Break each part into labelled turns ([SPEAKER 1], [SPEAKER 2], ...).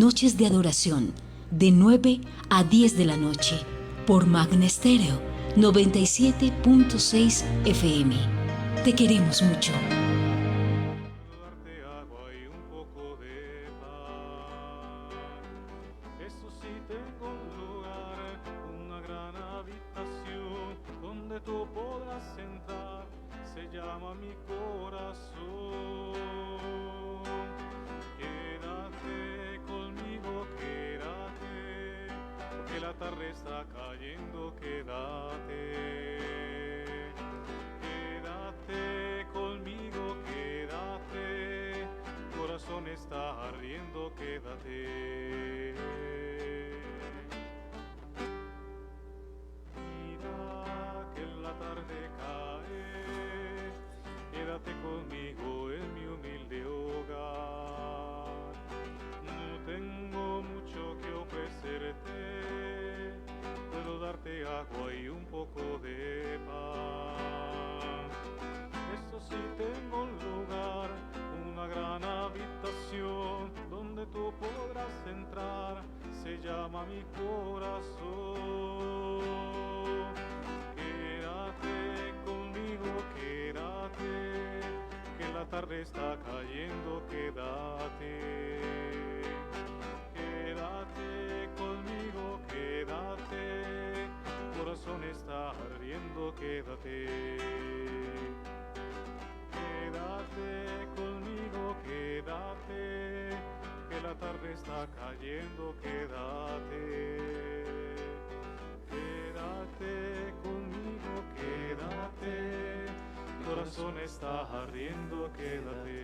[SPEAKER 1] Noches de adoración, de 9 a 10 de la noche, por Magna Estéreo 97.6 FM. Te queremos mucho.
[SPEAKER 2] Darte agua y un poco de paz. Eso sí, tengo un lugar, una gran habitación donde tú podrás entrar. Se llama mi corazón. Quédate conmigo, quédate, porque la tarde está cayendo. Quédate. Quédate conmigo, quédate, corazón está ardiendo, quédate. Mira que la tarde cae, quédate conmigo en mi humilde hogar. No tengo mucho que ofrecerte, puedo darte agua y un poco de paz. Eso sí, tengo un lugar, una gran habitación donde tú podrás entrar, se llama mi corazón. Quédate conmigo, quédate, que la tarde está cayendo, quédate. Quédate conmigo, quédate, corazón está ardiendo, quédate. Quédate conmigo, quédate, que la tarde está cayendo, quédate. Quédate conmigo, quédate, corazón está ardiendo, quédate.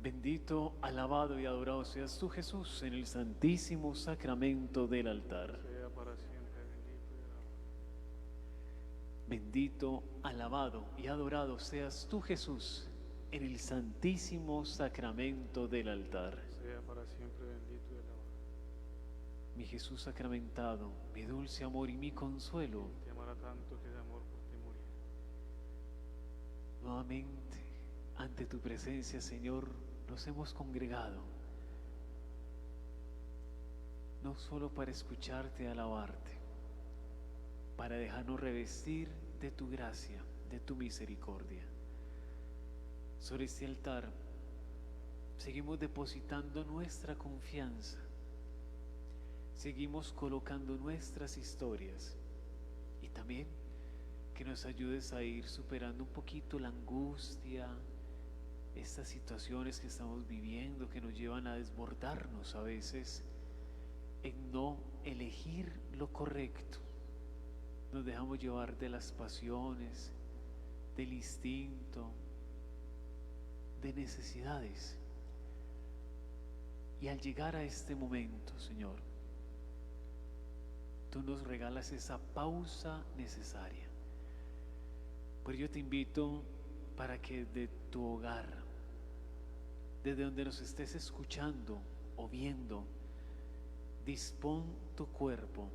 [SPEAKER 3] Bendito, alabado y adorado seas tú, Jesús, en el santísimo sacramento del altar.
[SPEAKER 2] Sea para siempre bendito y alabado.
[SPEAKER 3] Bendito, alabado y adorado seas tú, Jesús, en el santísimo sacramento del altar.
[SPEAKER 2] Sea para siempre bendito y alabado.
[SPEAKER 3] Mi Jesús sacramentado, mi dulce amor y mi consuelo,
[SPEAKER 2] Te amará tanto que de amor por ti murió.
[SPEAKER 3] nuevamente ante tu presencia, Señor, nos hemos congregado, no solo para escucharte y alabarte, para dejarnos revestir de tu gracia, de tu misericordia. Sobre este altar seguimos depositando nuestra confianza, seguimos colocando nuestras historias y también que nos ayudes a ir superando un poquito la angustia, estas situaciones que estamos viviendo que nos llevan a desbordarnos a veces en no elegir lo correcto. Nos dejamos llevar de las pasiones, del instinto, de necesidades. Y al llegar a este momento, Señor, tú nos regalas esa pausa necesaria. Por ello te invito para que de tu hogar, desde donde nos estés escuchando o viendo, dispón tu cuerpo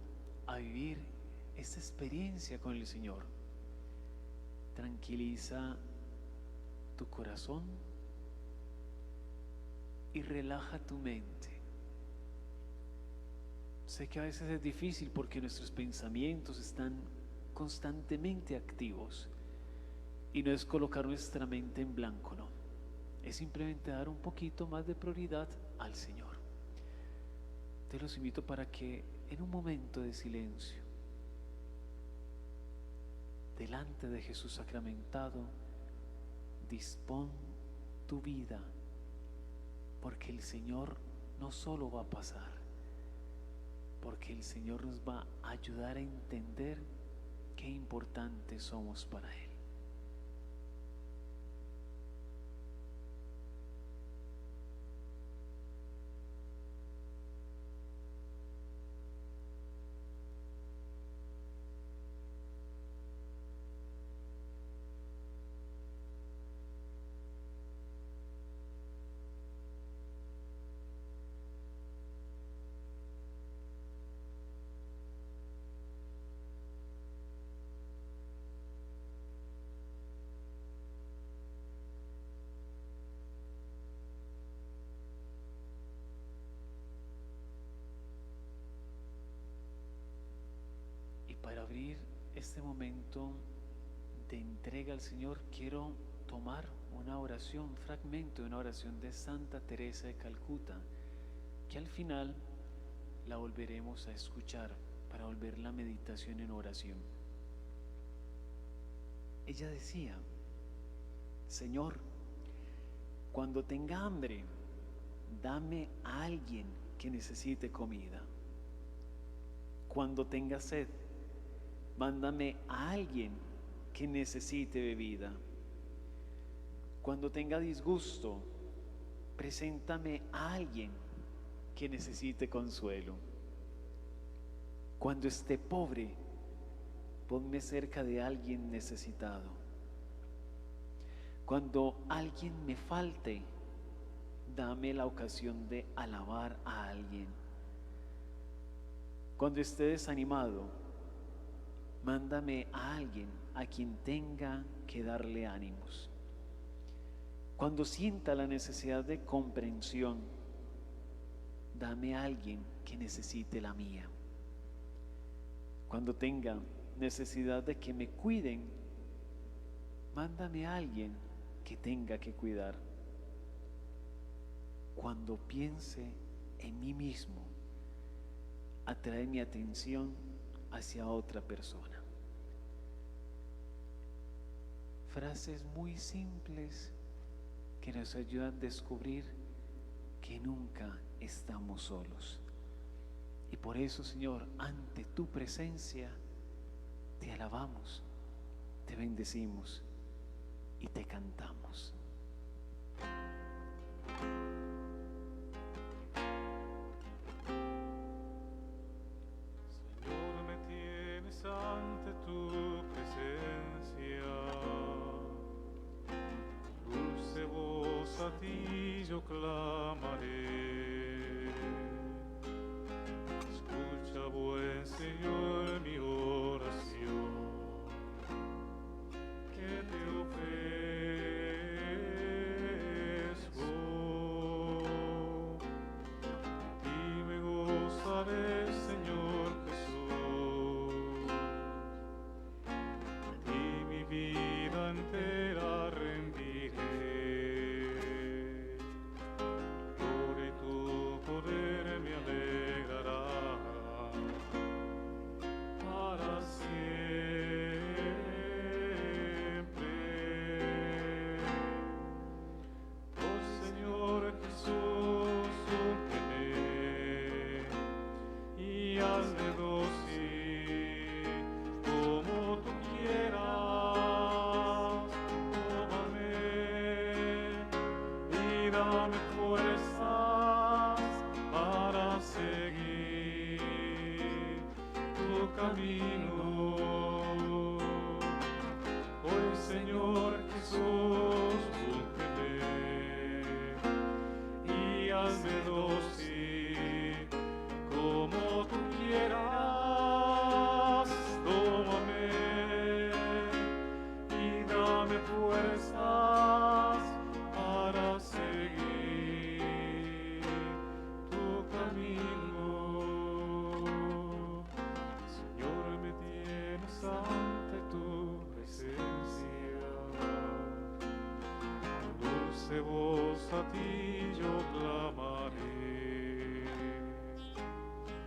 [SPEAKER 3] a vivir esta experiencia con el Señor. Tranquiliza tu corazón y relaja tu mente. Sé que a veces es difícil porque nuestros pensamientos están constantemente activos y no es colocar nuestra mente en blanco, no. Es simplemente dar un poquito más de prioridad al Señor. Te los invito para que en un momento de silencio, delante de Jesús sacramentado, dispón tu vida, porque el Señor no solo va a pasar, porque el Señor nos va a ayudar a entender qué importantes somos para Él. este momento de entrega al Señor, quiero tomar una oración, un fragmento de una oración de Santa Teresa de Calcuta, que al final la volveremos a escuchar para volver la meditación en oración. Ella decía: Señor, cuando tenga hambre, dame a alguien que necesite comida. Cuando tenga sed, mándame a alguien que necesite bebida. Cuando tenga disgusto, preséntame a alguien que necesite consuelo. Cuando esté pobre, ponme cerca de alguien necesitado. Cuando alguien me falte, dame la ocasión de alabar a alguien. Cuando esté desanimado, mándame a alguien a quien tenga que darle ánimos. Cuando sienta la necesidad de comprensión, dame a alguien que necesite la mía. Cuando tenga necesidad de que me cuiden, mándame a alguien que tenga que cuidar. Cuando piense en mí mismo, atrae mi atención hacia otra persona. Frases muy simples que nos ayudan a descubrir que nunca estamos solos. Y por eso, Señor, ante tu presencia te alabamos, te bendecimos y te cantamos.
[SPEAKER 2] Señor, me tienes ante tu presencia. Dulce voz a ti yo clamaré. Escucha, buen Señor, mi oración, que te ofrezco. Y me gozaré, Señor Jesús, y mi vida entera rendiré. Gloria y tu poder me alegrará para siempre. Oh Señor Jesús, úngeme y hazme dócil como tú quieras. Tómame y dame fuerzas para seguir tu camino. Hoy, Señor Jesús, úngeme y hazme dócil como tú quieras. Tómame y dame fuerzas para seguir tu camino. Señor, me tienes ante tu presencia. Dulce voz a ti yo clamaré.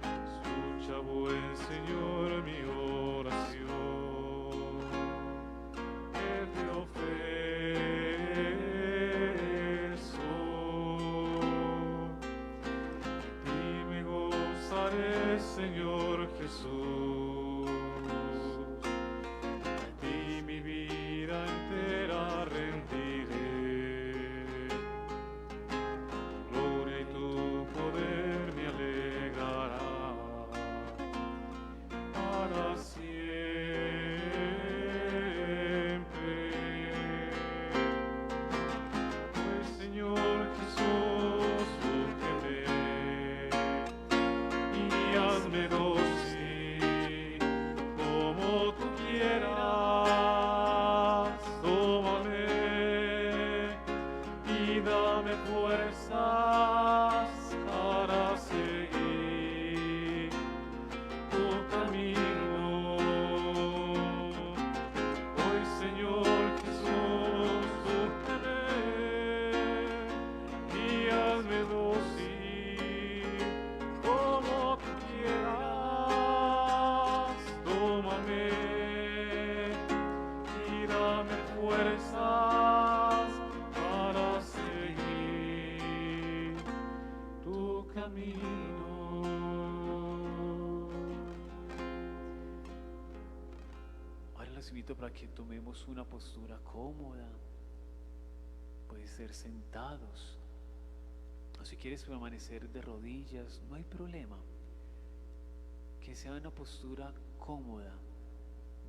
[SPEAKER 2] Escucha, buen Señor, mi oración, que te ofrezco. Y me gozaré, Señor Jesús, y mi vida entera rendiré. Gloria y tu poder me alegrará para siempre. Pues, Señor Jesús, úngeme y hazme dócil como tú quieras. Tómame y dame fuerzas para seguir tu camino.
[SPEAKER 3] los invito para que tomemos una postura cómoda. Puede ser sentados, o si quieres permanecer de rodillas, no hay problema. Que sea una postura cómoda,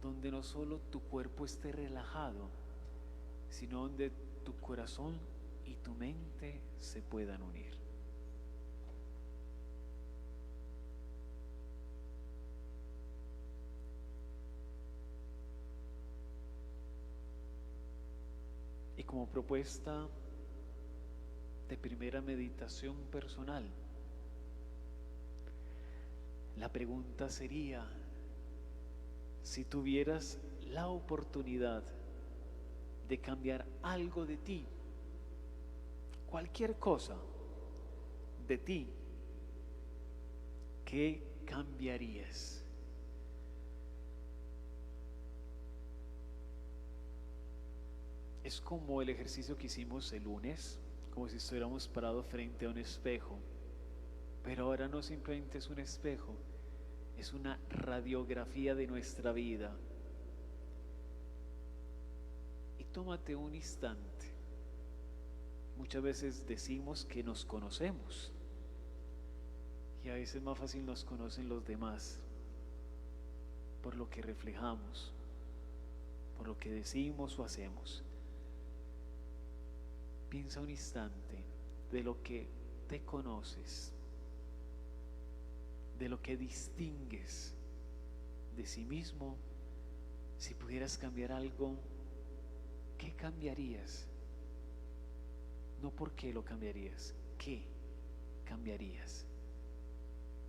[SPEAKER 3] donde no solo tu cuerpo esté relajado, sino donde tu corazón y tu mente se puedan unir. Y como propuesta de primera meditación personal, la pregunta sería: si tuvieras la oportunidad de cambiar algo de ti, cualquier cosa de ti, ¿qué cambiarías? Es como el ejercicio que hicimos el lunes, como si estuviéramos parados frente a un espejo, pero ahora no simplemente es un espejo, es una radiografía de nuestra vida. Y tómate un instante. Muchas veces decimos que nos conocemos y a veces más fácil nos conocen los demás por lo que reflejamos, por lo que decimos o hacemos. Piensa un instante de lo que te conoces, de lo que distingues de sí mismo. Si pudieras cambiar algo, ¿qué cambiarías? No por qué lo cambiarías, ¿qué cambiarías?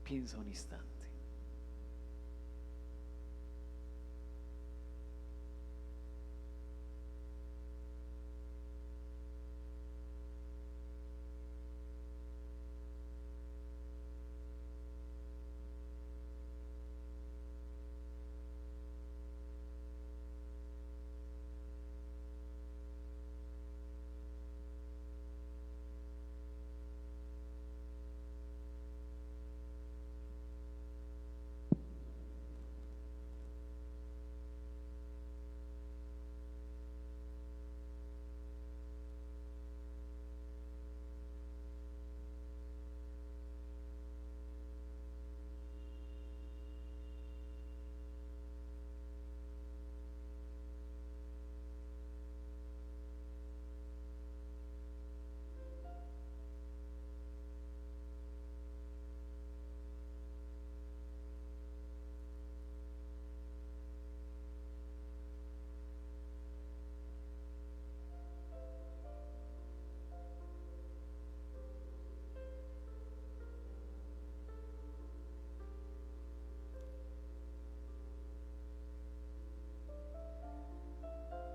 [SPEAKER 3] Piensa un instante.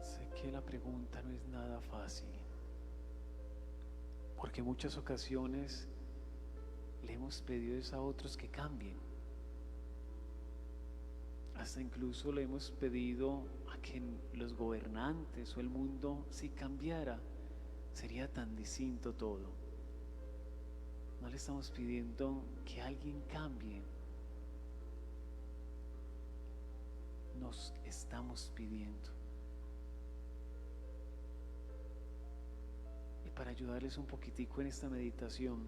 [SPEAKER 3] Sé que la pregunta no es nada fácil, porque en muchas ocasiones le hemos pedido a otros que cambien. Hasta incluso le hemos pedido a que los gobernantes o el mundo, si cambiara, sería tan distinto todo. No le estamos pidiendo que alguien cambie, nos estamos pidiendo. Y para ayudarles un poquitico en esta meditación,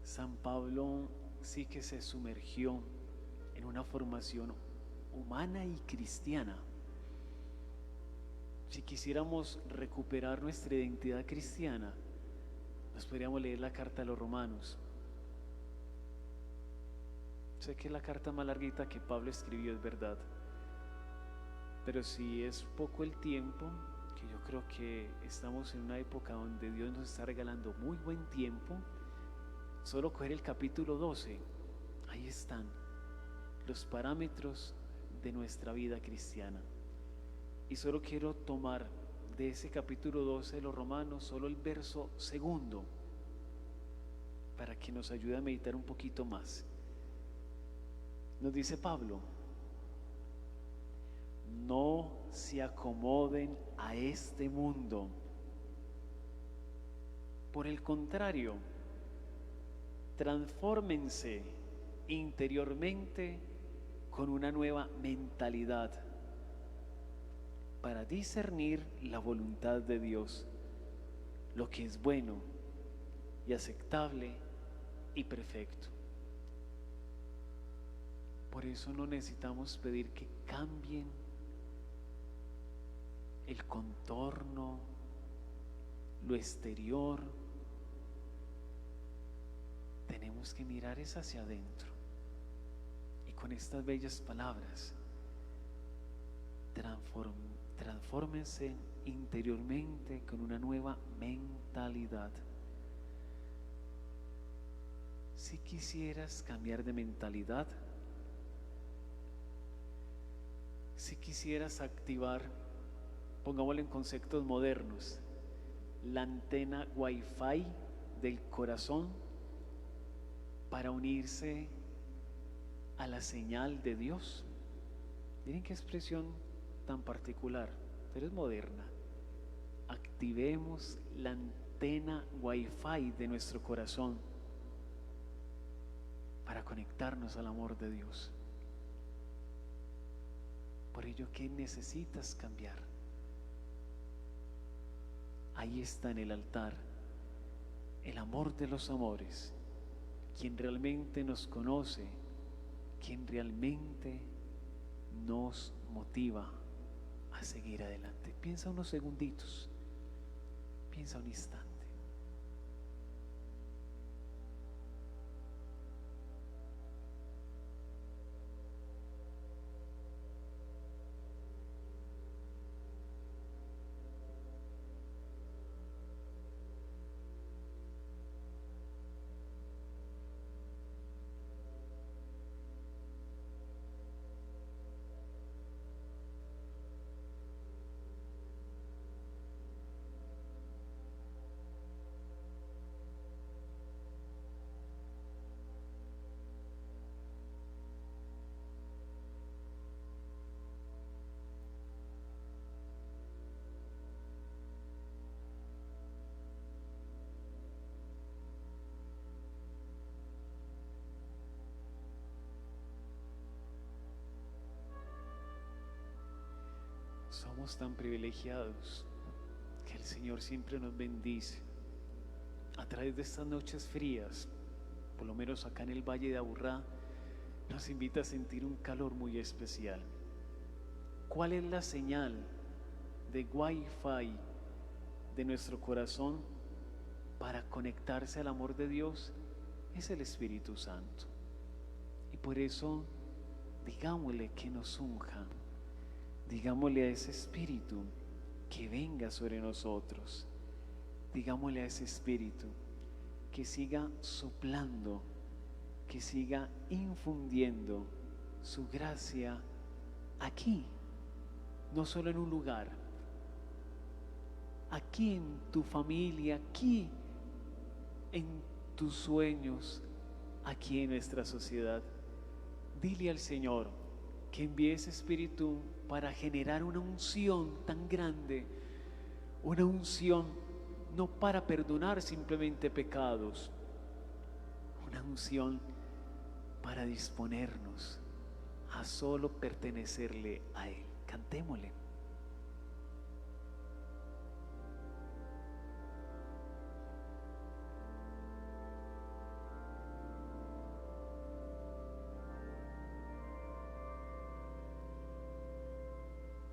[SPEAKER 3] San Pablo sí que se sumergió en una formación humana y cristiana. Si quisiéramos recuperar nuestra identidad cristiana, nos podríamos leer la carta a los Romanos. Sé que es la carta más larguita que Pablo escribió, es verdad, pero si es poco el tiempo, que yo creo que estamos en una época donde Dios nos está regalando muy buen tiempo, solo coger el capítulo 12, ahí están los parámetros de nuestra vida cristiana. Y solo quiero tomar de ese capítulo 12 de los Romanos solo el verso 2 para que nos ayude a meditar un poquito más. Nos dice Pablo: no se acomoden a este mundo, por el contrario, transfórmense interiormente con una nueva mentalidad para discernir la voluntad de Dios, lo que es bueno y aceptable y perfecto. Por eso no necesitamos pedir que cambien el contorno, lo exterior. Tenemos que mirar es hacia adentro y con estas bellas palabras transfórmense interiormente con una nueva mentalidad. Si quisieras cambiar de mentalidad, si quisieras activar, pongámoslo en conceptos modernos, la antena Wi-Fi del corazón para unirse a la señal de Dios. Miren qué expresión tan particular, pero es moderna. Activemos la antena Wi-Fi de nuestro corazón para conectarnos al amor de Dios. Por ello, ¿qué necesitas cambiar? Ahí está en el altar el amor de los amores, quien realmente nos conoce, quien realmente nos motiva a seguir adelante. Piensa unos segunditos, piensa un instante. Somos tan privilegiados que el Señor siempre nos bendice a través de estas noches frías. Por lo menos acá en el Valle de Aburrá nos invita a sentir un calor muy especial. ¿Cuál es la señal de Wi-Fi de nuestro corazón para conectarse al amor de Dios? Es el Espíritu Santo. Y por eso digámosle que nos unja. Digámosle a ese Espíritu que venga sobre nosotros. Digámosle a ese Espíritu que siga soplando, que siga infundiendo su gracia aquí, no solo en un lugar, aquí en tu familia, aquí en tus sueños, aquí en nuestra sociedad. Dile al Señor que envíe ese Espíritu para generar una unción tan grande, una unción no para perdonar simplemente pecados, una unción para disponernos a solo pertenecerle a Él. Cantémosle.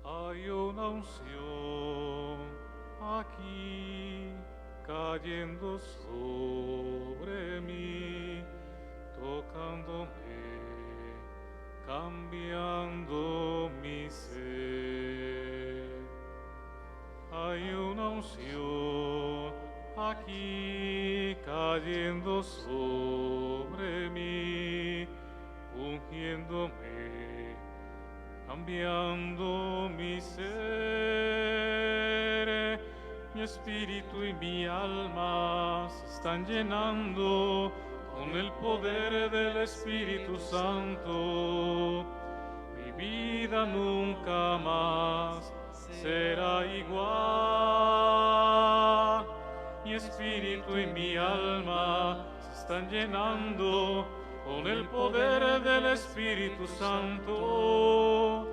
[SPEAKER 2] Hay una unción aquí cayendo sobre mí, tocándome, cambiando mi ser. Hay una unción aquí cayendo sobre mí, ungiéndome, cambiando mi ser. Mi espíritu y mi alma se están llenando con el poder del Espíritu Santo. Mi vida nunca más será igual. Mi espíritu y mi alma se están llenando con el poder del Espíritu Santo,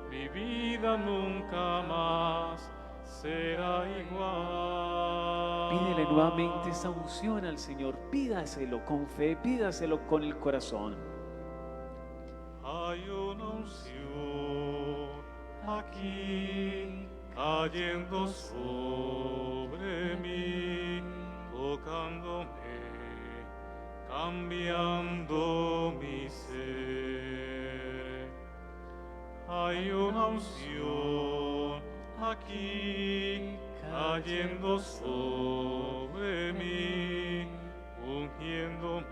[SPEAKER 2] mi vida nunca más será igual.
[SPEAKER 3] Pídele nuevamente esa unción al Señor, pídaselo con fe, pídaselo con el corazón.
[SPEAKER 2] Hay una unción aquí cayendo sobre mí, tocándome, cambiando mi ser. Hay una unción aquí cayendo sobre mí, ungiéndome,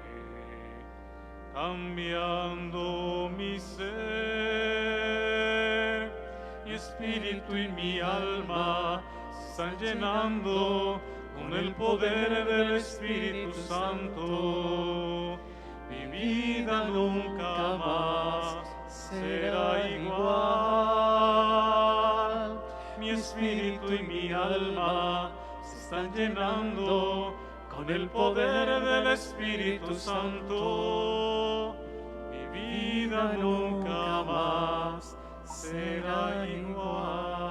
[SPEAKER 2] cambiando mi ser. Mi espíritu y mi alma se están llenando con el poder del Espíritu Santo. Mi vida nunca más será igual. Mi espíritu y mi alma se están llenando con el poder del Espíritu Santo. Mi vida nunca más será igual.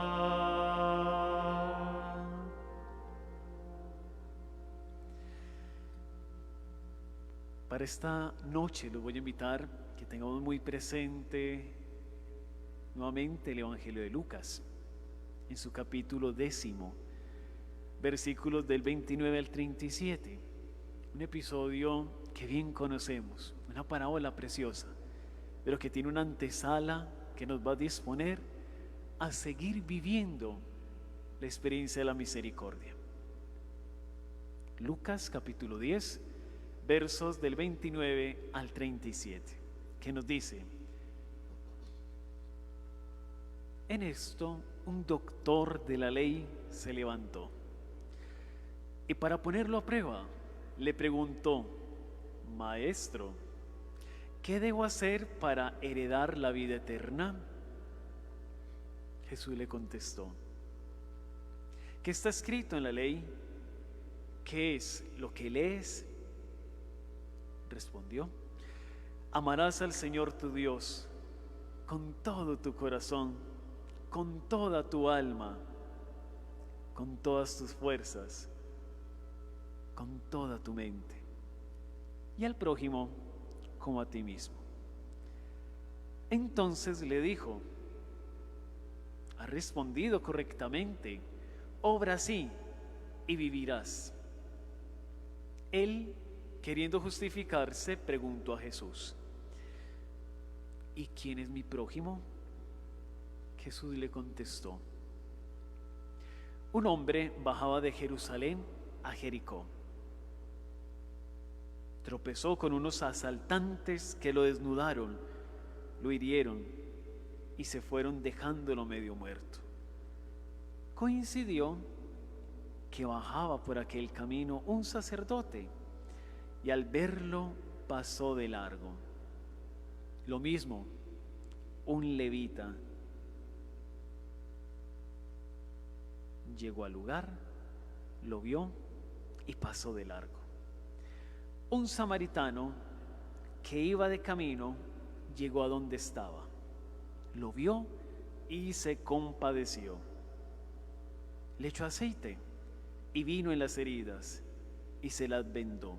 [SPEAKER 3] Para esta noche los voy a invitar que tengamos muy presente nuevamente el Evangelio de Lucas, en su capítulo 10, versículos del 29 al 37. Un episodio que bien conocemos, una parábola preciosa, pero que tiene una antesala que nos va a disponer a seguir viviendo la experiencia de la misericordia. Lucas capítulo 10, versos del 29 al 37, que nos dice: en esto un doctor de la ley se levantó y para ponerlo a prueba le preguntó: Maestro, ¿qué debo hacer para heredar la vida eterna? Jesús le contestó: ¿qué está escrito en la ley? ¿Qué es lo que lees? Respondió: amarás al Señor tu Dios con todo tu corazón, con toda tu alma, con todas tus fuerzas, con toda tu mente, y al prójimo como a ti mismo. Entonces le dijo: has respondido correctamente, obra así y vivirás. Él, queriendo justificarse, preguntó a Jesús: ¿y quién es mi prójimo? Jesús le contestó: un hombre bajaba de Jerusalén a Jericó. Tropezó con unos asaltantes que lo desnudaron, lo hirieron y se fueron dejándolo medio muerto. Coincidió que bajaba por aquel camino un sacerdote y al verlo pasó de largo. Lo mismo un levita. Llegó al lugar, lo vio y pasó de largo. Un samaritano que iba de camino llegó a donde estaba, lo vio y se compadeció. Le echó aceite y vino en las heridas y se las vendó.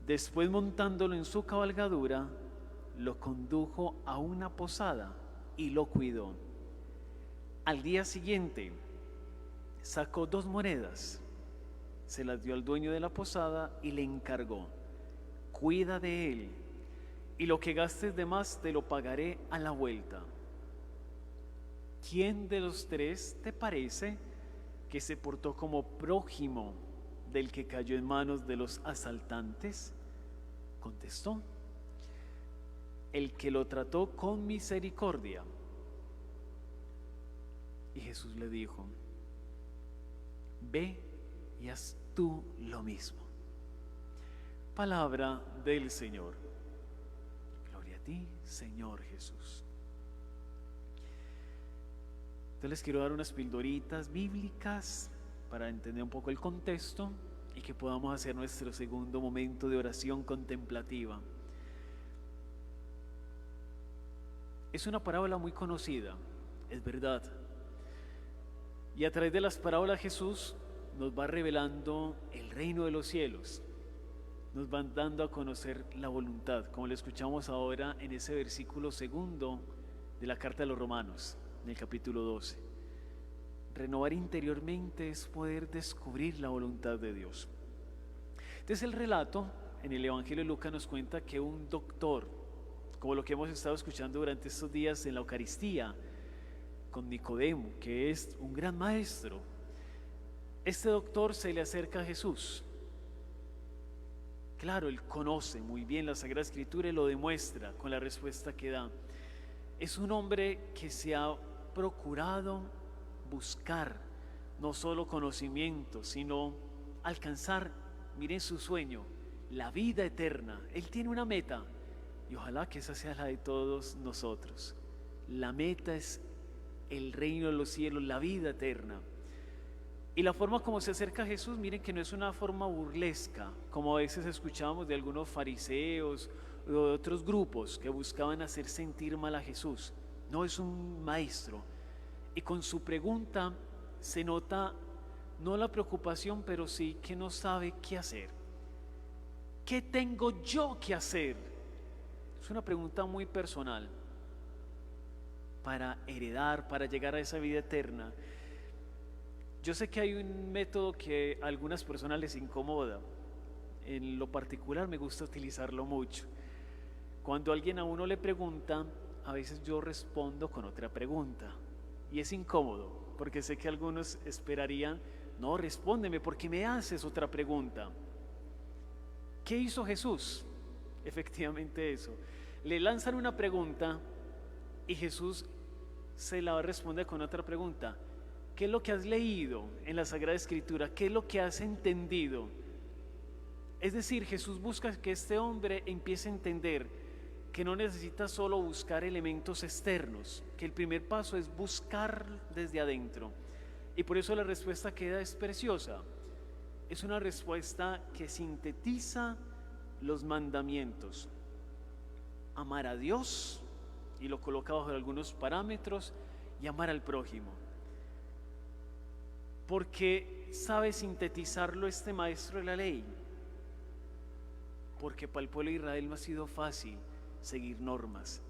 [SPEAKER 3] Después, montándolo en su cabalgadura, lo condujo a una posada y lo cuidó. Al día siguiente sacó 2 monedas, se las dio al dueño de la posada y le encargó: cuida de él, y lo que gastes de más te lo pagaré a la vuelta. ¿Quién de los 3 te parece que se portó como prójimo del que cayó en manos de los asaltantes? Contestó: el que lo trató con misericordia. Y Jesús le dijo: ve y haz tú lo mismo. Palabra del Señor. Gloria a ti, Señor Jesús. Entonces les quiero dar unas pildoritas bíblicas para entender un poco el contexto y que podamos hacer nuestro segundo momento de oración contemplativa. Es una parábola muy conocida, es verdad. Y a través de las parábolas Jesús nos va revelando el reino de los cielos. Nos van dando a conocer la voluntad, como lo escuchamos ahora en ese versículo 2 de la carta de los Romanos, en el capítulo 12. Renovar interiormente es poder descubrir la voluntad de Dios. Entonces el relato en el Evangelio de Lucas nos cuenta que un doctor, como lo que hemos estado escuchando durante estos días en la Eucaristía, con Nicodemo, que es un gran maestro, este doctor se le acerca a Jesús. Claro, él conoce muy bien la Sagrada Escritura y lo demuestra con la respuesta que da. Es un hombre que se ha procurado buscar no solo conocimiento, sino alcanzar, miren su sueño, la vida eterna. Él tiene una meta y ojalá que esa sea la de todos nosotros. La meta es el reino de los cielos, la vida eterna. Y la forma como se acerca a Jesús, miren que no es una forma burlesca, como a veces escuchamos de algunos fariseos o de otros grupos que buscaban hacer sentir mal a Jesús. No, es un maestro. Y con su pregunta se nota no la preocupación, pero sí que no sabe qué hacer. ¿Qué tengo yo que hacer? Es una pregunta muy personal para heredar, para llegar a esa vida eterna. Yo sé que hay un método que a algunas personas les incomoda. En lo particular me gusta utilizarlo mucho. Cuando alguien a uno le pregunta, a veces yo respondo con otra pregunta. Y es incómodo, porque sé que algunos esperarían, no, respóndeme, ¿por qué me haces otra pregunta? ¿Qué hizo Jesús? Efectivamente eso. Le lanzan una pregunta y Jesús se la responde con otra pregunta. ¿Qué es lo que has leído en la Sagrada Escritura? ¿Qué es lo que has entendido? Es decir, Jesús busca que este hombre empiece a entender que no necesita solo buscar elementos externos, que el primer paso es buscar desde adentro. Y por eso la respuesta que da es preciosa. Es una respuesta que sintetiza los mandamientos. Amar a Dios, y lo coloca bajo algunos parámetros, y amar al prójimo. Porque sabe sintetizarlo este maestro de la ley. Porque para el pueblo de Israel no ha sido fácil seguir normas.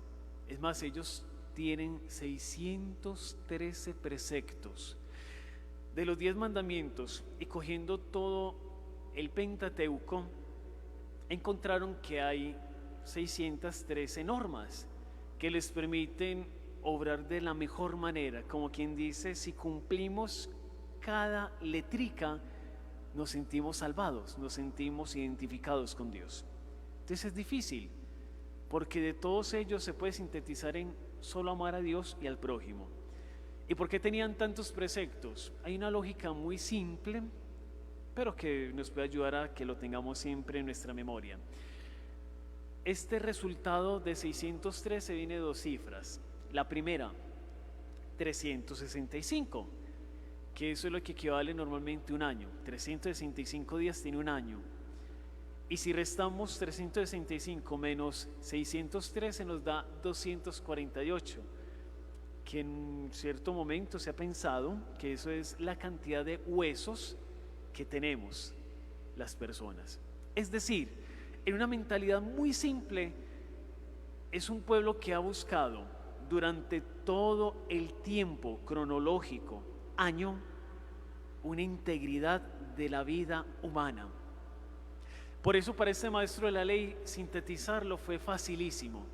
[SPEAKER 3] Es más, ellos tienen 613 preceptos. De los 10 mandamientos, y cogiendo todo el Pentateuco, encontraron que hay 613 normas que les permiten obrar de la mejor manera. Como quien dice, si cumplimos cada letrica, nos sentimos salvados, nos sentimos identificados con Dios. Entonces es difícil, porque de todos ellos se puede sintetizar en solo amar a Dios y al prójimo. ¿Y por qué tenían tantos preceptos? Hay una lógica muy simple, pero que nos puede ayudar a que lo tengamos siempre en nuestra memoria. Este resultado de 613 viene de 2 cifras. La primera, 365, que eso es lo que equivale normalmente a un año. 365 días tiene un año. Y si restamos 365 menos 613 nos da 248, que en cierto momento se ha pensado que eso es la cantidad de huesos que tenemos las personas. Es decir, en una mentalidad muy simple, es un pueblo que ha buscado durante todo el tiempo cronológico, año, una integridad de la vida humana. Por eso para este maestro de la ley sintetizarlo fue facilísimo.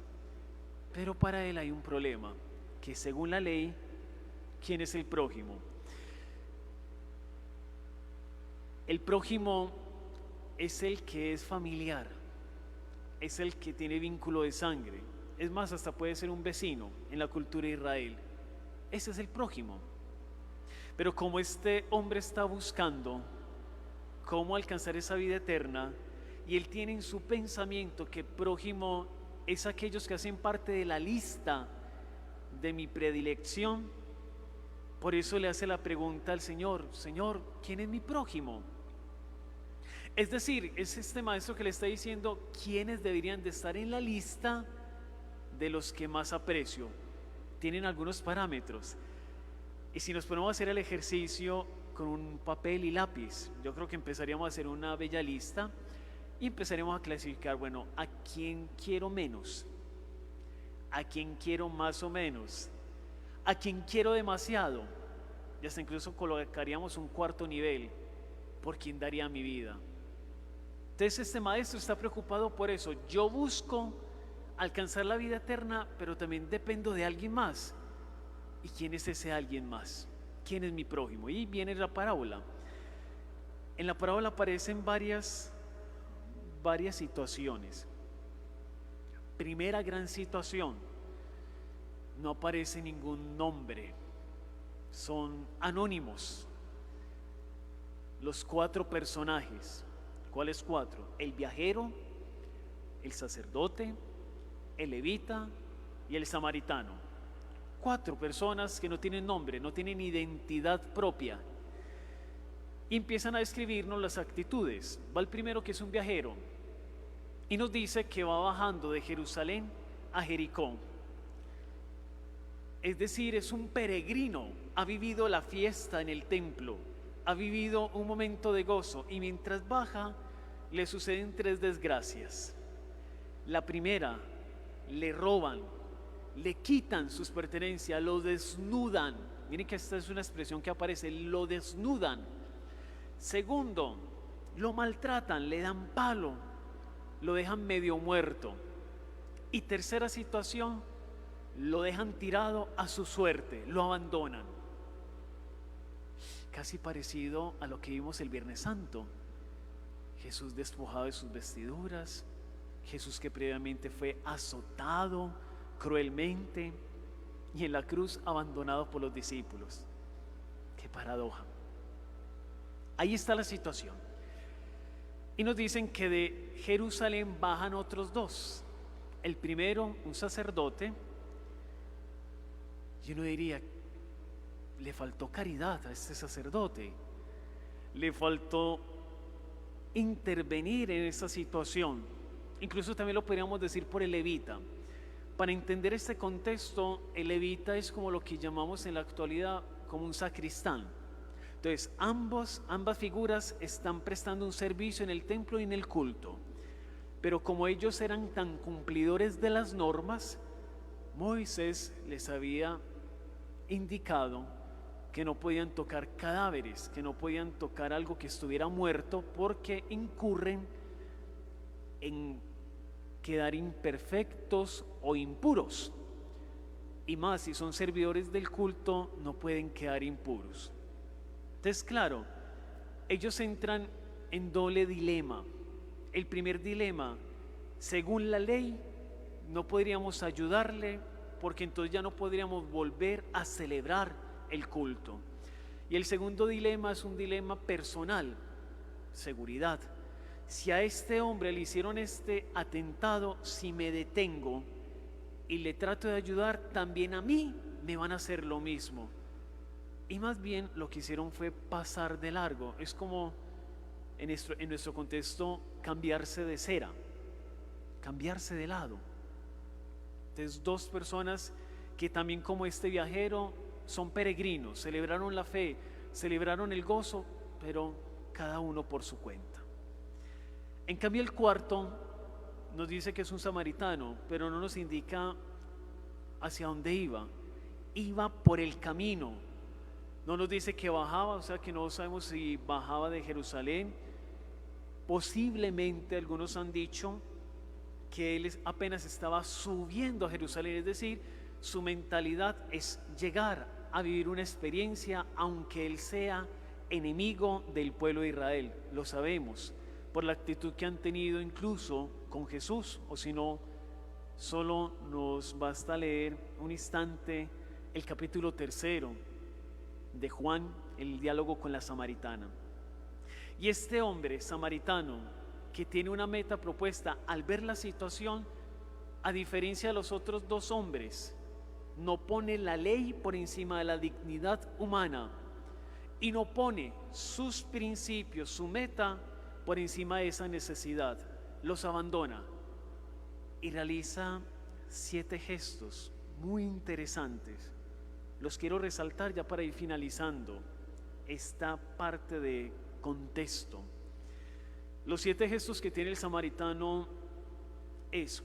[SPEAKER 3] Pero para él hay un problema, que según la ley, ¿quién es el prójimo? El prójimo es el que es familiar, es el que tiene vínculo de sangre. Es más, hasta puede ser un vecino en la cultura de Israel. Ese es el prójimo. Pero como este hombre está buscando cómo alcanzar esa vida eterna, y él tiene en su pensamiento que prójimo es aquellos que hacen parte de la lista de mi predilección, por eso le hace la pregunta al Señor: Señor, ¿quién es mi prójimo? Es decir, es este maestro que le está diciendo quiénes deberían de estar en la lista de los que más aprecio tienen algunos parámetros. Y si nos ponemos a hacer el ejercicio con un papel y lápiz, yo creo que empezaríamos a hacer una bella lista y empezaremos a clasificar, bueno, ¿a quién quiero menos? ¿A quién quiero más o menos? ¿A quién quiero demasiado? Y hasta incluso colocaríamos un cuarto nivel: ¿por quién daría mi vida? Entonces este maestro está preocupado por eso. Yo busco alcanzar la vida eterna, pero también dependo de alguien más. ¿Y quién es ese alguien más? ¿Quién es mi prójimo? Y viene la parábola. En la parábola aparecen varias situaciones. Primera gran situación: no aparece ningún nombre, son anónimos los 4 personajes. ¿Cuáles 4? El viajero, el sacerdote, el levita y el samaritano. 4 personas que no tienen nombre, no tienen identidad propia. Y empiezan a describirnos las actitudes. Va el primero, que es un viajero, y nos dice que va bajando de Jerusalén a Jericó. Es decir, es un peregrino, ha vivido la fiesta en el templo, ha vivido un momento de gozo, y mientras baja le suceden 3 desgracias. La primera: le roban, le quitan sus pertenencias, lo desnudan. Miren que esta es una expresión que aparece: lo desnudan. Segundo, lo maltratan, le dan palo, lo dejan medio muerto. Y tercera situación: lo dejan tirado a su suerte, lo abandonan. Casi parecido a lo que vimos el Viernes Santo. Jesús despojado de sus vestiduras, Jesús que previamente fue azotado cruelmente y en la cruz abandonado por los discípulos. Qué paradoja. Ahí está la situación. Y nos dicen que de Jerusalén bajan otros 2. El primero, un sacerdote. Y uno diría: le faltó caridad a este sacerdote, le faltó intervenir en esta situación. Incluso también lo podríamos decir por el levita. Para entender este contexto, el levita es como lo que llamamos en la actualidad como un sacristán. Entonces ambas figuras están prestando un servicio en el templo y en el culto, pero como ellos eran tan cumplidores de las normas, Moisés les había indicado que no podían tocar cadáveres, que no podían tocar algo que estuviera muerto, porque incurren en quedar imperfectos o impuros. Y más, si son servidores del culto, no pueden quedar impuros. Entonces, claro, ellos entran en doble dilema. El primer dilema: según la ley, no podríamos ayudarle, porque entonces ya no podríamos volver a celebrar el culto. Y el segundo dilema es un dilema personal: seguridad. Si a este hombre le hicieron este atentado, si me detengo y le trato de ayudar, también a mí me van a hacer lo mismo. Y más bien lo que hicieron fue pasar de largo. Es como en nuestro contexto cambiarse de cera, cambiarse de lado. Entonces 2 personas que también, como este viajero, son peregrinos, celebraron la fe, celebraron el gozo, pero cada uno por su cuenta. En cambio el cuarto nos dice que es un samaritano, pero no nos indica hacia dónde iba. Iba por el camino. No nos dice que bajaba, o sea que no sabemos si bajaba de Jerusalén. Posiblemente algunos han dicho que él apenas estaba subiendo a Jerusalén, es decir, su mentalidad es llegar a vivir una experiencia, aunque él sea enemigo del pueblo de Israel. Lo sabemos por la actitud que han tenido incluso con Jesús, o si no, solo nos basta leer un instante el capítulo 3 de Juan, el diálogo con la samaritana. Y este hombre samaritano, que tiene una meta propuesta, al ver la situación, a diferencia de los otros 2 hombres, no pone la ley por encima de la dignidad humana y no pone sus principios, su meta por encima de esa necesidad. Los abandona y realiza 7 gestos muy interesantes. Los quiero resaltar ya para ir finalizando esta parte de contexto. Los 7 gestos que tiene el samaritano es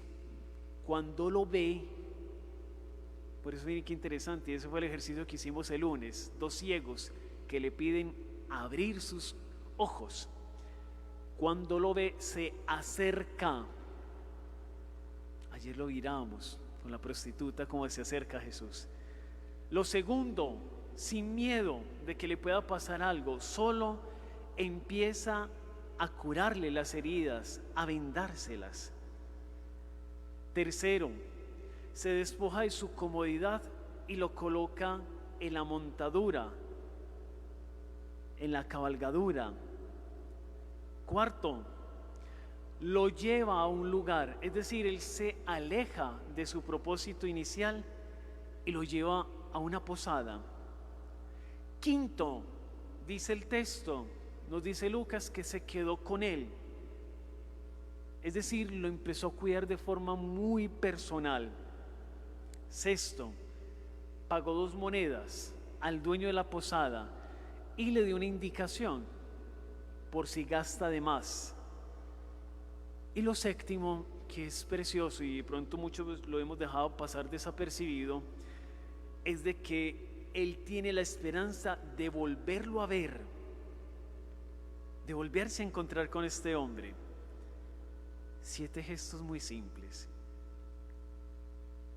[SPEAKER 3] cuando lo ve. Por eso miren qué interesante, ese fue el ejercicio que hicimos el lunes. 2 ciegos que le piden abrir sus ojos. Cuando lo ve, se acerca. Ayer lo mirábamos con la prostituta, cómo se acerca a Jesús. Lo segundo, sin miedo de que le pueda pasar algo, solo empieza a curarle las heridas, a vendárselas. Tercero, se despoja de su comodidad y lo coloca en la montadura, en la cabalgadura. Cuarto, lo lleva a un lugar, es decir, él se aleja de su propósito inicial y lo lleva a una posada. Quinto, dice el texto, nos dice Lucas que se quedó con él, es decir, lo empezó a cuidar de forma muy personal. Sexto, pagó 2 monedas al dueño de la posada y le dio una indicación por si gasta de más. Y lo séptimo, que es precioso y de pronto muchos lo hemos dejado pasar desapercibido, es de que él tiene la esperanza de volverlo a ver, de volverse a encontrar con este hombre. 7 gestos muy simples.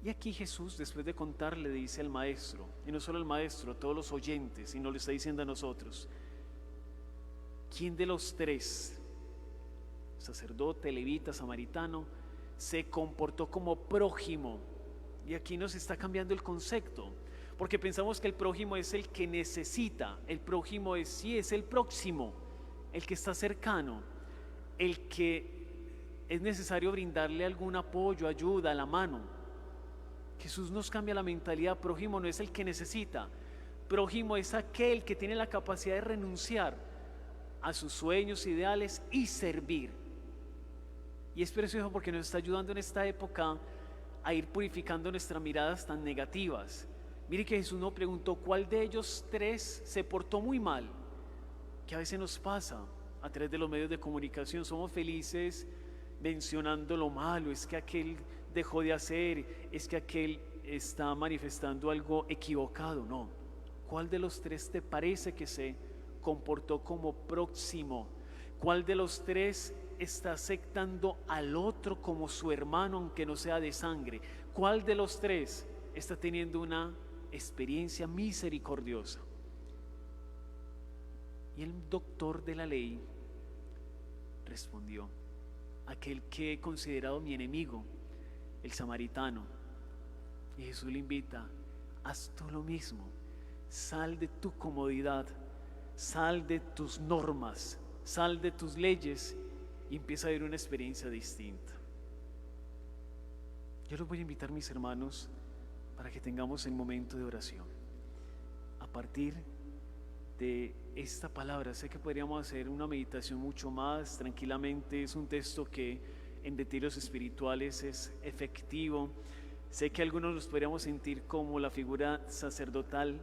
[SPEAKER 3] Y aquí Jesús, después de contar, le dice al maestro, y no solo al maestro, a todos los oyentes, y nos lo está diciendo a nosotros: ¿quién de los 3, sacerdote, levita, samaritano, se comportó como prójimo? Y aquí nos está cambiando el concepto, porque pensamos que el prójimo es el que necesita. El prójimo es, sí, es el próximo, el que está cercano, el que es necesario brindarle algún apoyo, ayuda, la mano. Jesús nos cambia la mentalidad. Prójimo no es el que necesita, prójimo es aquel que tiene la capacidad de renunciar a sus sueños, ideales y servir. Y es precioso porque nos está ayudando en esta época a ir purificando nuestras miradas tan negativas. Mire que Jesús nos preguntó cuál de ellos 3 se portó muy mal, que a veces nos pasa a través de los medios de comunicación. Somos felices mencionando lo malo, es que aquel dejó de hacer, es que aquel está manifestando algo equivocado. No, ¿cuál de los 3 te parece que se comportó como próximo? ¿Cuál de los 3 está aceptando al otro como su hermano, aunque no sea de sangre? ¿Cuál de los 3 está teniendo una experiencia misericordiosa? Y el doctor de la ley respondió: aquel que he considerado mi enemigo, el samaritano. Y Jesús le invita: haz tú lo mismo, sal de tu comodidad, sal de tus normas, sal de tus leyes y empieza a vivir una experiencia distinta. Yo los voy a invitar, mis hermanos, para que tengamos el momento de oración. A partir de esta palabra, sé que podríamos hacer una meditación mucho más tranquilamente. Es un texto que en retiros espirituales es efectivo. Sé que algunos nos podríamos sentir como la figura sacerdotal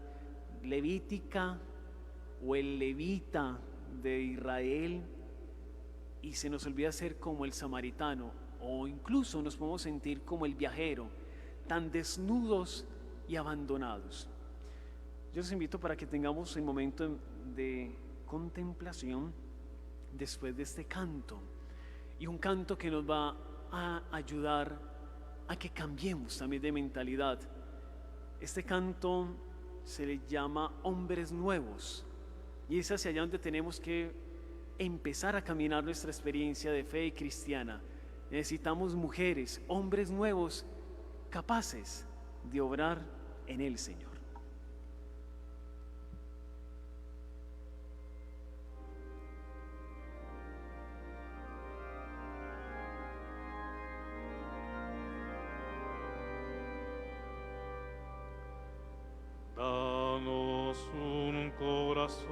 [SPEAKER 3] levítica o el levita de Israel, y se nos olvida ser como el samaritano, o incluso nos podemos sentir como el viajero, tan desnudos y abandonados. Yo los invito para que tengamos el momento de contemplación después de este canto, y un canto que nos va a ayudar a que cambiemos también de mentalidad. Este canto se le llama Hombres Nuevos, y es hacia allá donde tenemos que empezar a caminar nuestra experiencia de fe y cristiana. Necesitamos mujeres, hombres nuevos, capaces de obrar en el Señor.
[SPEAKER 2] Danos un corazón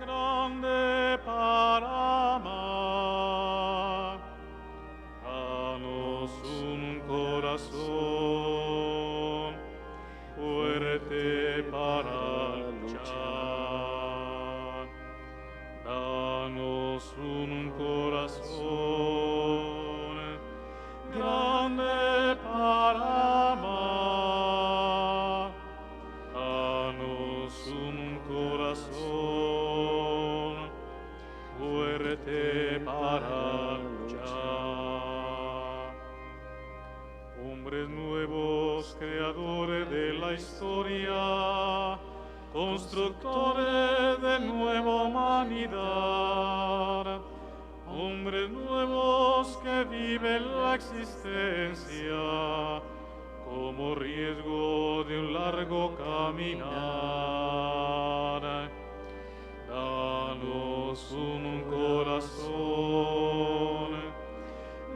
[SPEAKER 2] grande para amar. Danos constructores de nueva humanidad, hombres nuevos que viven la existencia como riesgo de un largo caminar. Danos un corazón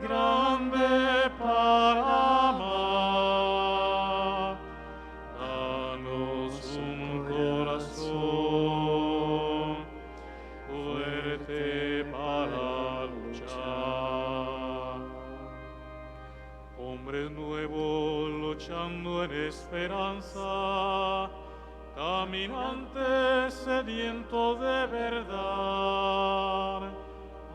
[SPEAKER 2] grande para amar. Danos un corazón fuerte para luchar. Hombres nuevos luchando en esperanza, caminantes sedientos de verdad,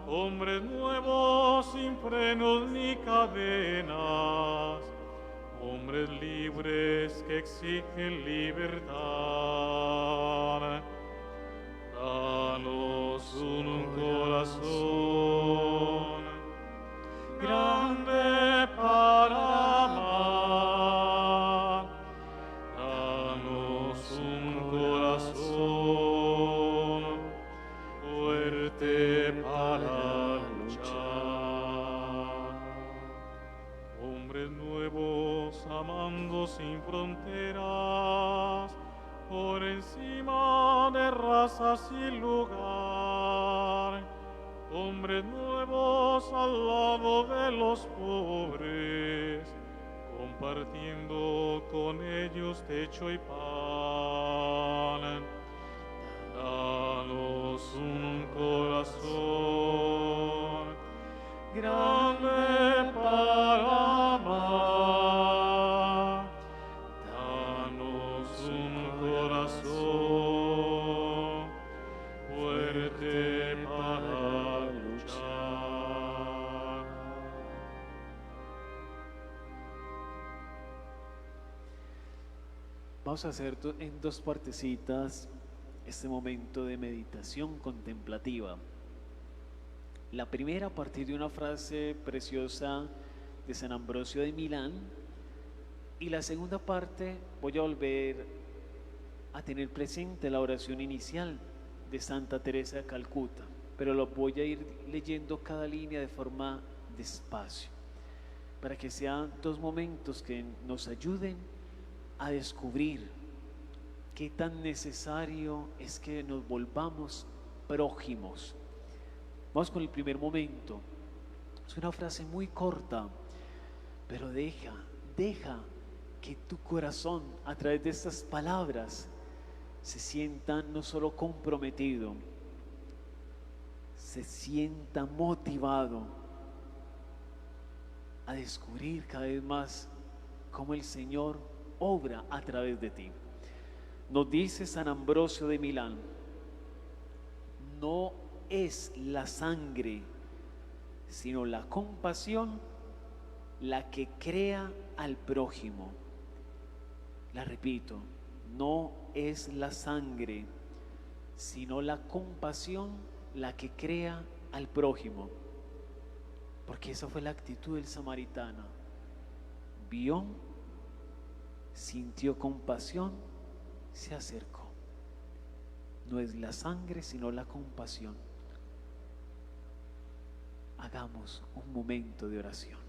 [SPEAKER 2] hombres nuevos sin frenos ni cadenas, hombres libres que exigen libertad. Danos un corazón grande para amar. Danos un corazón fuerte para luchar. Hombres nuevos amando sin fronteras, por encima de razas y lugar. Hombres nuevos al lado de los pobres, compartiendo con ellos techo y pan. Danos un corazón grande para amar. Danos un corazón fuerte para luchar.
[SPEAKER 3] Vamos a hacer en dos partecitas este momento de meditación contemplativa. La primera a partir de una frase preciosa de San Ambrosio de Milán, y la segunda parte voy a volver a tener presente la oración inicial de Santa Teresa de Calcuta, pero lo voy a ir leyendo cada línea de forma despacio, para que sean dos momentos que nos ayuden a descubrir qué tan necesario es que nos volvamos prójimos. Vamos con el primer momento. Es una frase muy corta, pero deja que tu corazón a través de estas palabras se sienta no solo comprometido, se sienta motivado a descubrir cada vez más cómo el Señor obra a través de ti. Nos dice San Ambrosio de Milán: no es la sangre, sino la compasión la que crea al prójimo. La repito, no es la sangre, sino la compasión la que crea al prójimo. Porque esa fue la actitud del samaritano. Vio, sintió compasión, se acercó. No es la sangre, sino la compasión. Hagamos un momento de oración.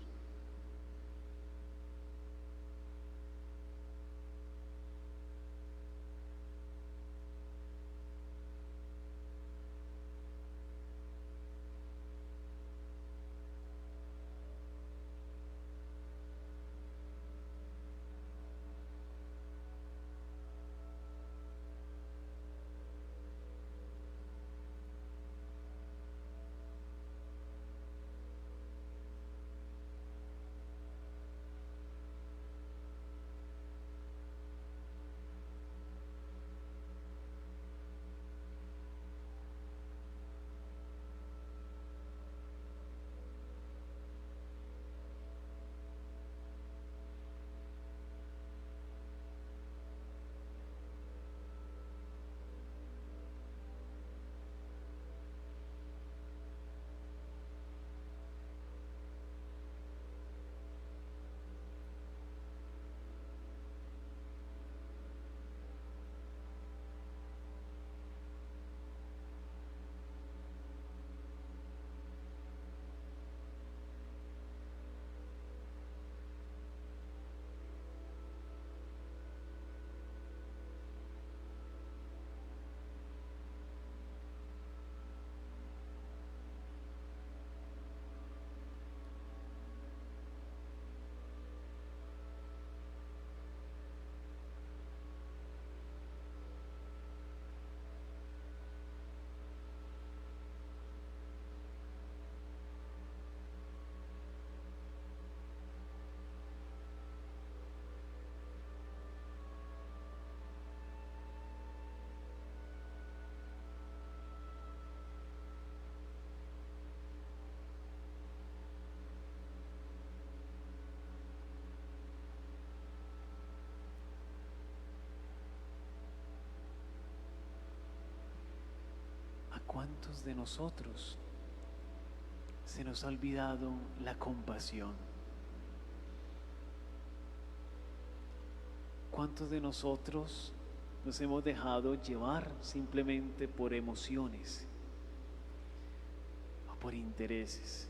[SPEAKER 3] ¿cuántos de nosotros se nos ha olvidado la compasión? ¿Cuántos de nosotros nos hemos dejado llevar simplemente por emociones o por intereses?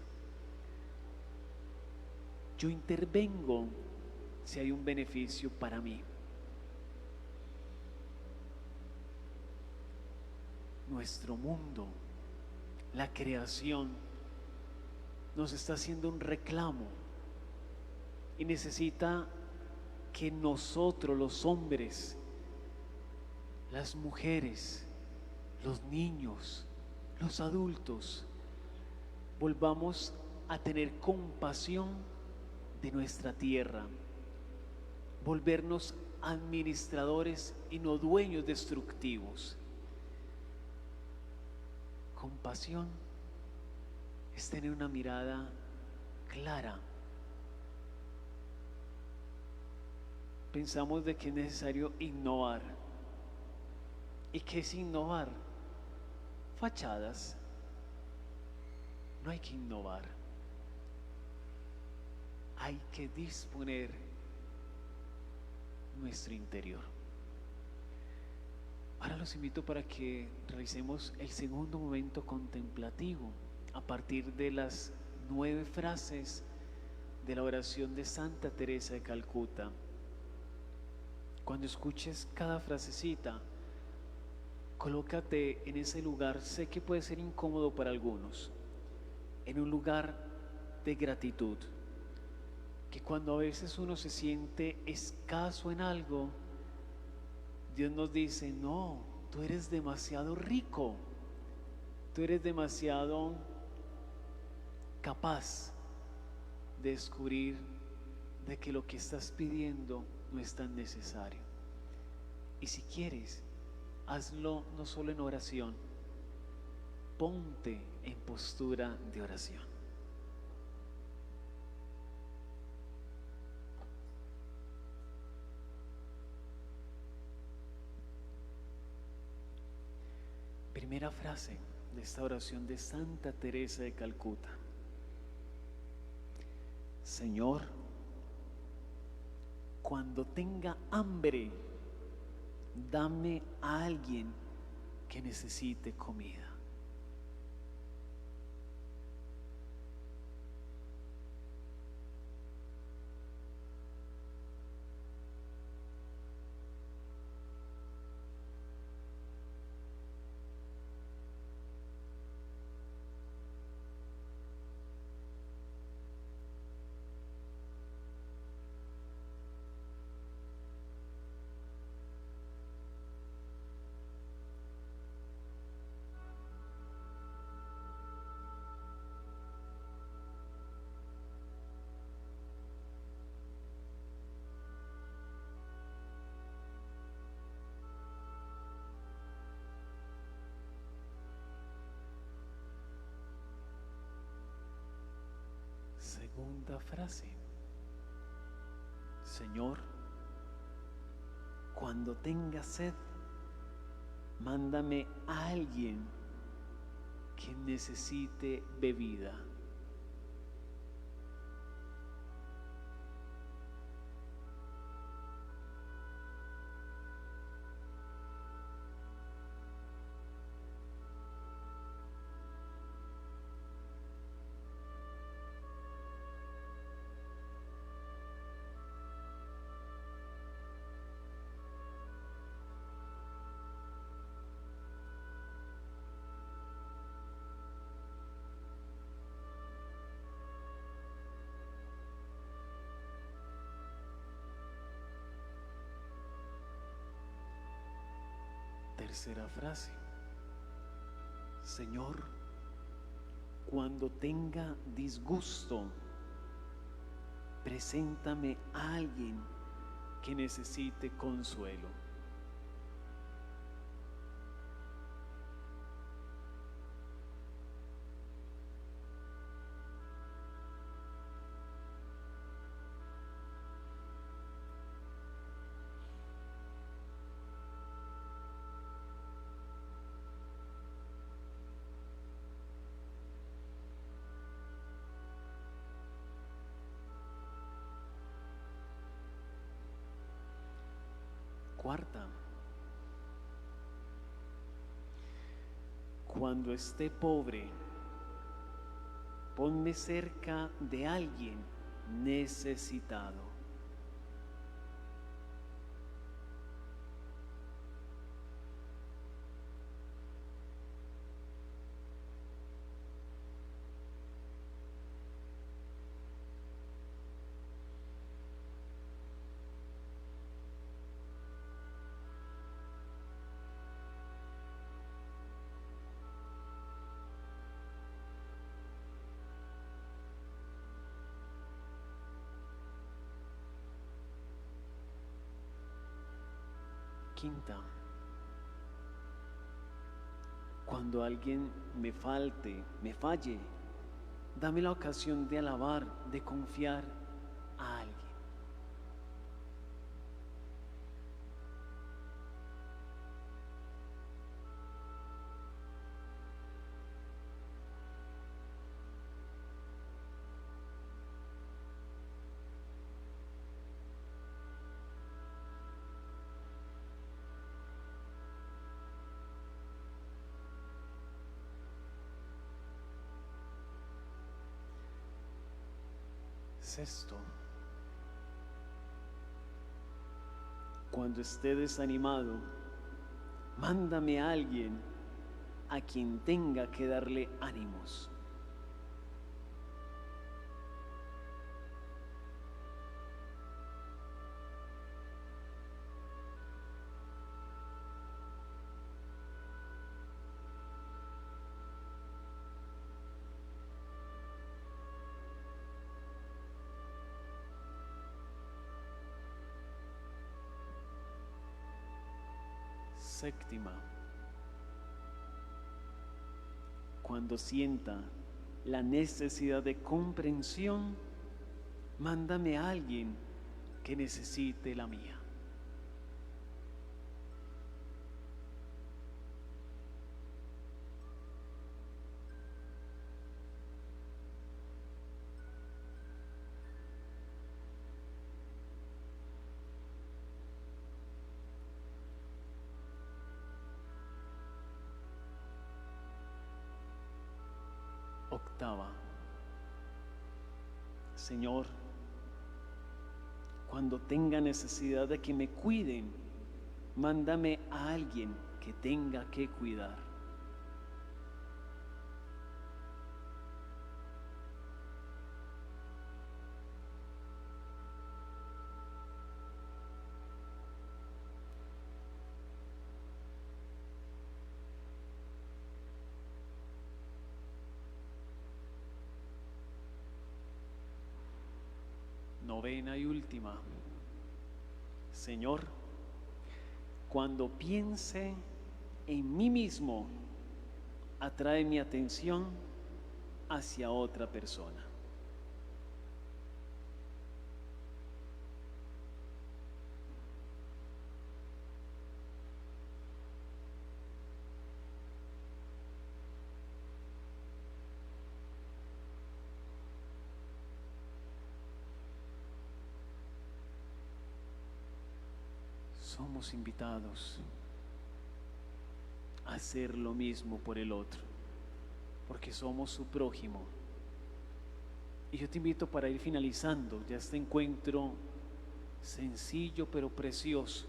[SPEAKER 3] Yo intervengo si hay un beneficio para mí. Nuestro mundo, la creación, nos está haciendo un reclamo y necesita que nosotros, los hombres, las mujeres, los niños, los adultos, volvamos a tener compasión de nuestra tierra, volvernos administradores y no dueños destructivos. Compasión es tener una mirada clara. Pensamos de que es necesario innovar. ¿Y qué es innovar? Fachadas. No hay que innovar. Hay que disponer nuestro interior. Ahora los invito para que realicemos el segundo momento contemplativo a partir de las 9 frases de la oración de Santa Teresa de Calcuta. Cuando escuches cada frasecita, colócate en ese lugar. Sé que puede ser incómodo para algunos, en un lugar de gratitud, que cuando a veces uno se siente escaso en algo, Dios nos dice: no, tú eres demasiado rico, tú eres demasiado capaz de descubrir de que lo que estás pidiendo no es tan necesario. Y si quieres, hazlo no solo en oración, ponte en postura de oración. Primera frase de esta oración de Santa Teresa de Calcuta: Señor, cuando tenga hambre, dame a alguien que necesite comida. Segunda frase: Señor, cuando tenga sed, mándame a alguien que necesite bebida. Tercera frase: Señor, cuando tenga disgusto, preséntame a alguien que necesite consuelo. cuarta, cuando esté pobre, ponme cerca de alguien necesitado. Quinta, cuando alguien me falle, dame la ocasión de alabar, de confiar a alguien. Sexto, cuando esté desanimado, mándame a alguien a quien tenga que darle ánimos. Séptima, cuando sienta la necesidad de comprensión, mándame a alguien que necesite la mía. Octava, Señor, cuando tenga necesidad de que me cuiden, mándame a alguien que tenga que cuidar. Novena y última, Señor, cuando piense en mí mismo, atrae mi atención hacia otra persona. Somos invitados a hacer lo mismo por el otro, porque somos su prójimo. Y yo te invito para ir finalizando ya este encuentro sencillo pero precioso.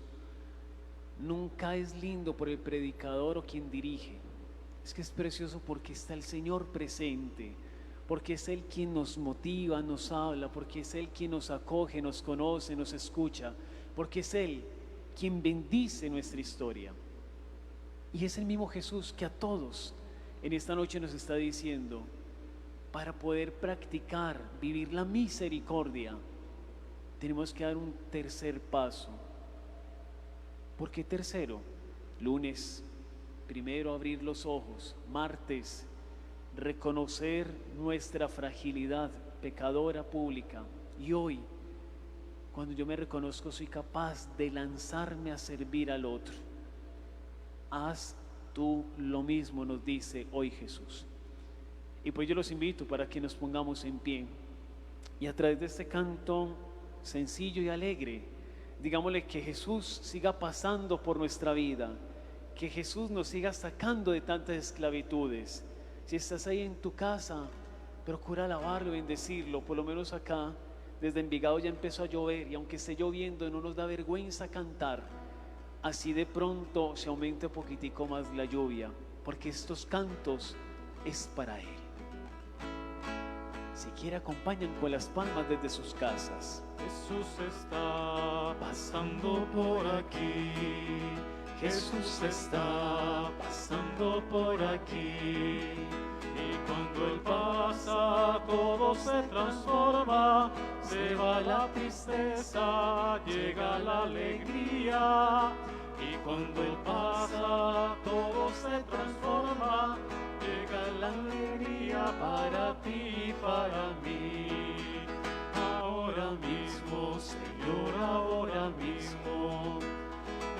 [SPEAKER 3] Nunca es lindo por el predicador o quien dirige, es que es precioso porque está el Señor presente, porque es Él quien nos motiva, nos habla, porque es Él quien nos acoge, nos conoce, nos escucha, porque es Él quien bendice nuestra historia. Y es el mismo Jesús que a todos en esta noche nos está diciendo, para poder practicar, vivir la misericordia, tenemos que dar un tercer paso. ¿Por qué tercero? Lunes, primero abrir los ojos. Martes, reconocer nuestra fragilidad pecadora pública. Y hoy, cuando yo me reconozco, soy capaz de lanzarme a servir al otro. Haz tú lo mismo, nos dice hoy Jesús. Y pues yo los invito para que nos pongamos en pie y a través de este canto sencillo y alegre Digámosle que Jesús siga pasando por nuestra vida, que Jesús nos siga sacando de tantas esclavitudes. Si estás ahí en tu casa, procura alabarlo y bendecirlo. Por lo menos acá, desde Envigado ya empezó a llover, y aunque esté lloviendo no nos da vergüenza cantar. Así de pronto se aumente un poquitico más la lluvia, porque estos cantos es para Él. Si quiere, acompañan con las palmas desde sus casas.
[SPEAKER 2] Jesús está pasando por aquí. Jesús está pasando por aquí. Y cuando Él pasa, todo se transforma. Se va la tristeza, llega la alegría. Y cuando Él pasa, todo se transforma. Llega la alegría para ti y para mí. Ahora mismo, Señor, ahora mismo,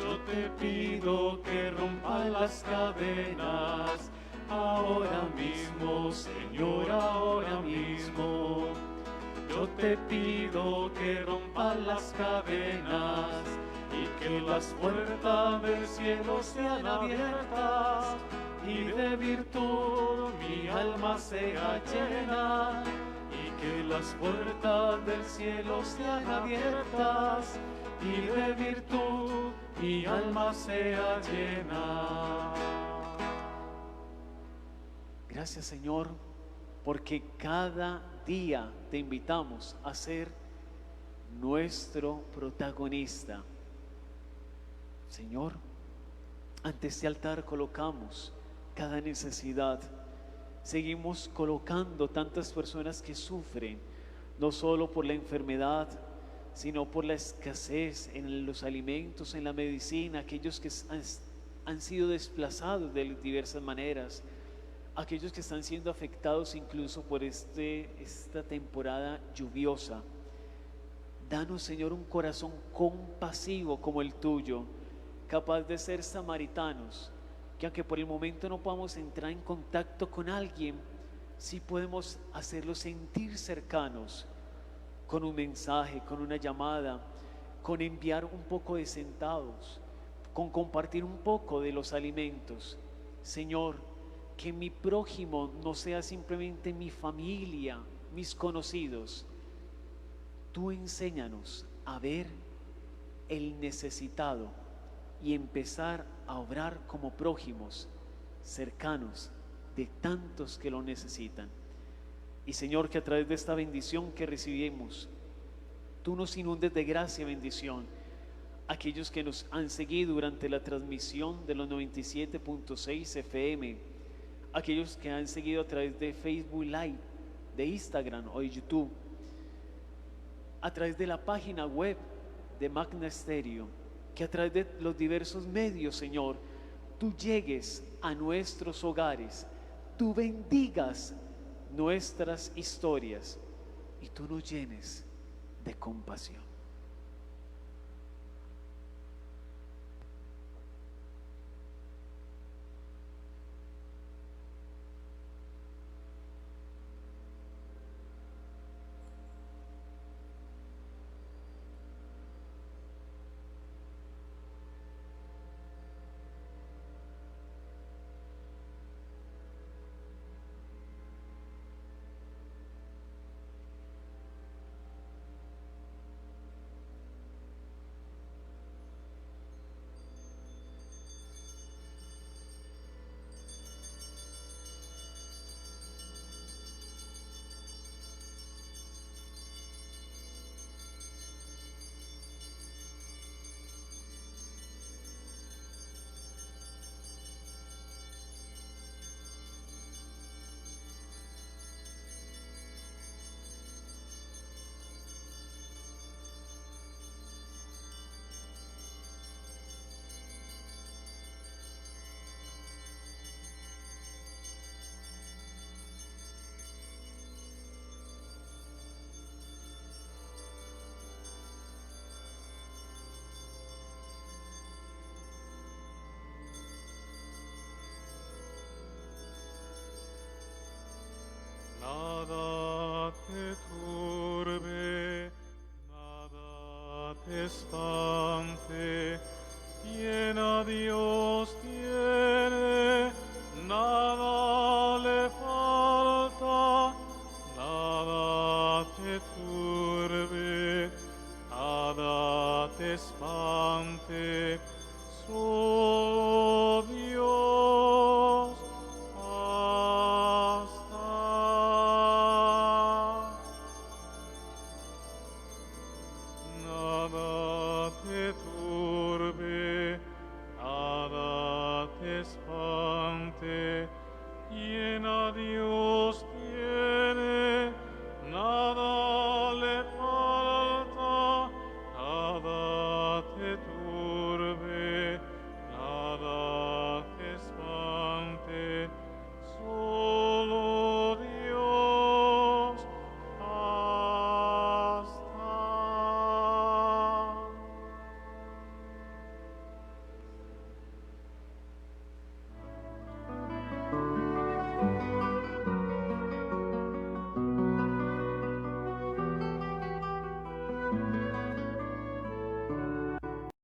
[SPEAKER 2] yo te pido que rompas las cadenas. Ahora mismo, Señor, ahora mismo, yo te pido que rompas las cadenas y que las puertas del cielo sean abiertas y de virtud mi alma sea llena. Y que las puertas del cielo sean abiertas y de virtud mi alma sea llena.
[SPEAKER 3] Gracias, Señor, porque cada día te invitamos a ser nuestro protagonista. Señor, ante este altar colocamos cada necesidad. Seguimos colocando tantas personas que sufren, no solo por la enfermedad, sino por la escasez en los alimentos, en la medicina, aquellos que han sido desplazados de diversas maneras, aquellos que están siendo afectados incluso por esta temporada lluviosa. Danos, Señor, un corazón compasivo como el tuyo, capaz de ser samaritanos, que aunque por el momento no podamos entrar en contacto con alguien, sí podemos hacerlos sentir cercanos, con un mensaje, con una llamada, con enviar un poco de centavos, con compartir un poco de los alimentos. Señor, que mi prójimo no sea simplemente mi familia, mis conocidos. Tú enséñanos a ver el necesitado y empezar a obrar como prójimos cercanos de tantos que lo necesitan. Y Señor, que a través de esta bendición que recibimos, tú nos inundes de gracia y bendición. Aquellos que nos han seguido durante la transmisión de los 97.6 FM, aquellos que han seguido a través de Facebook Live, de Instagram o de YouTube, a través de la página web de Magna Stereo, que a través de los diversos medios, Señor, tú llegues a nuestros hogares, tú bendigas nuestras historias y tú nos llenes de compasión.